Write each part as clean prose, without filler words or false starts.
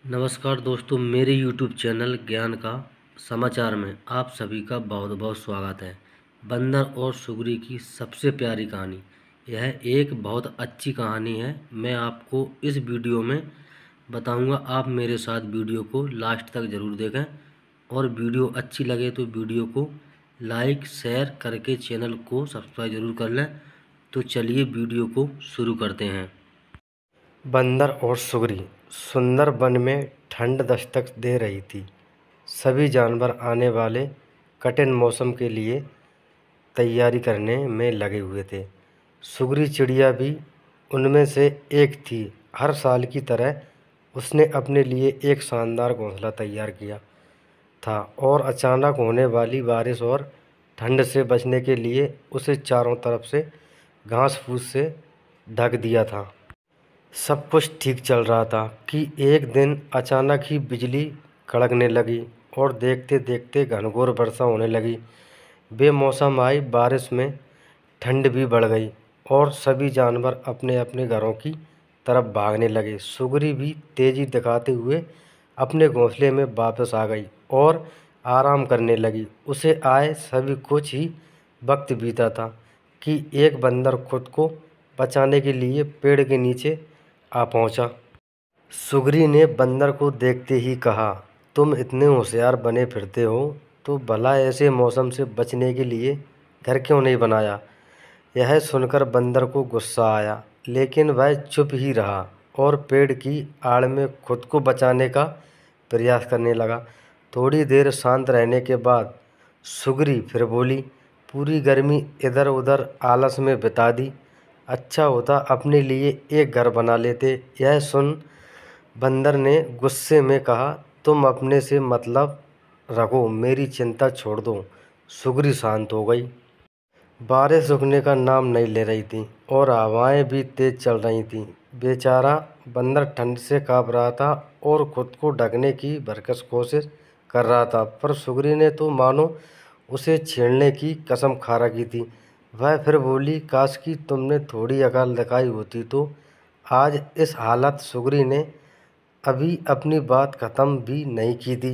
नमस्कार दोस्तों, मेरे YouTube चैनल ज्ञान का समाचार में आप सभी का बहुत बहुत स्वागत है। बंदर और सुगरी की सबसे प्यारी कहानी। यह एक बहुत अच्छी कहानी है। मैं आपको इस वीडियो में बताऊंगा। आप मेरे साथ वीडियो को लास्ट तक ज़रूर देखें और वीडियो अच्छी लगे तो वीडियो को लाइक शेयर करके चैनल को सब्सक्राइब ज़रूर कर लें। तो चलिए वीडियो को शुरू करते हैं। बंदर और सुगरी। सुंदर वन में ठंड दस्तक दे रही थी। सभी जानवर आने वाले कठिन मौसम के लिए तैयारी करने में लगे हुए थे। सुगरी चिड़िया भी उनमें से एक थी। हर साल की तरह उसने अपने लिए एक शानदार घोंसला तैयार किया था और अचानक होने वाली बारिश और ठंड से बचने के लिए उसे चारों तरफ से घास फूस से ढक दिया था। सब कुछ ठीक चल रहा था कि एक दिन अचानक ही बिजली कड़कने लगी और देखते देखते घनघोर वर्षा होने लगी। बेमौसम आई बारिश में ठंड भी बढ़ गई और सभी जानवर अपने अपने घरों की तरफ भागने लगे। सुगरी भी तेजी दिखाते हुए अपने घोंसले में वापस आ गई और आराम करने लगी। उसे आए सभी कुछ ही वक्त बीता था कि एक बंदर खुद को बचाने के लिए पेड़ के नीचे आ पहुंचा। सुगरी ने बंदर को देखते ही कहा, तुम इतने होशियार बने फिरते हो तो भला ऐसे मौसम से बचने के लिए घर क्यों नहीं बनाया। यह सुनकर बंदर को गुस्सा आया, लेकिन वह चुप ही रहा और पेड़ की आड़ में खुद को बचाने का प्रयास करने लगा। थोड़ी देर शांत रहने के बाद सुगरी फिर बोली, पूरी गर्मी इधर उधर आलस में बिता दी। अच्छा होता अपने लिए एक घर बना लेते। यह सुन बंदर ने गुस्से में कहा, तुम अपने से मतलब रखो, मेरी चिंता छोड़ दो। सुगरी शांत हो गई। बारिश रुकने का नाम नहीं ले रही थी और हवाएं भी तेज चल रही थीं। बेचारा बंदर ठंड से काँप रहा था और खुद को ढकने की भरकस कोशिश कर रहा था, पर सुगरी ने तो मानो उसे छेड़ने की कसम खा रखी थी। वह फिर बोली, काश कि तुमने थोड़ी अकल दिखाई होती तो आज इस हालत। सुगरी ने अभी अपनी बात खत्म भी नहीं की थी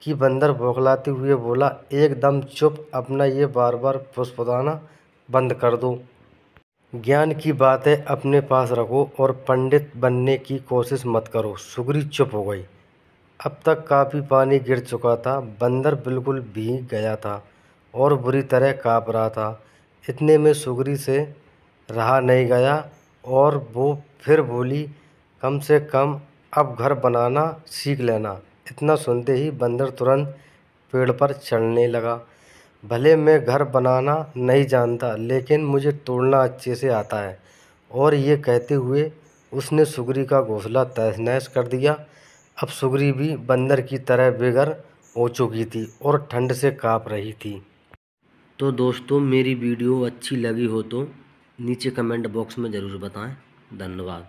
कि बंदर बौखलाते हुए बोला, एकदम चुप, अपना ये बार बार फुसफुसाना बंद कर दो। ज्ञान की बातें अपने पास रखो और पंडित बनने की कोशिश मत करो। सुगरी चुप हो गई। अब तक काफ़ी पानी गिर चुका था। बंदर बिल्कुल भीग गया था और बुरी तरह काँप रहा था। इतने में सुगरी से रहा नहीं गया और वो फिर बोली, कम से कम अब घर बनाना सीख लेना। इतना सुनते ही बंदर तुरंत पेड़ पर चढ़ने लगा। भले मैं घर बनाना नहीं जानता, लेकिन मुझे तोड़ना अच्छे से आता है। और ये कहते हुए उसने सुगरी का घोंसला तहस नहस कर दिया। अब सुगरी भी बंदर की तरह बेघर हो चुकी थी और ठंड से काँप रही थी। तो दोस्तों, मेरी वीडियो अच्छी लगी हो तो नीचे कमेंट बॉक्स में ज़रूर बताएं। धन्यवाद।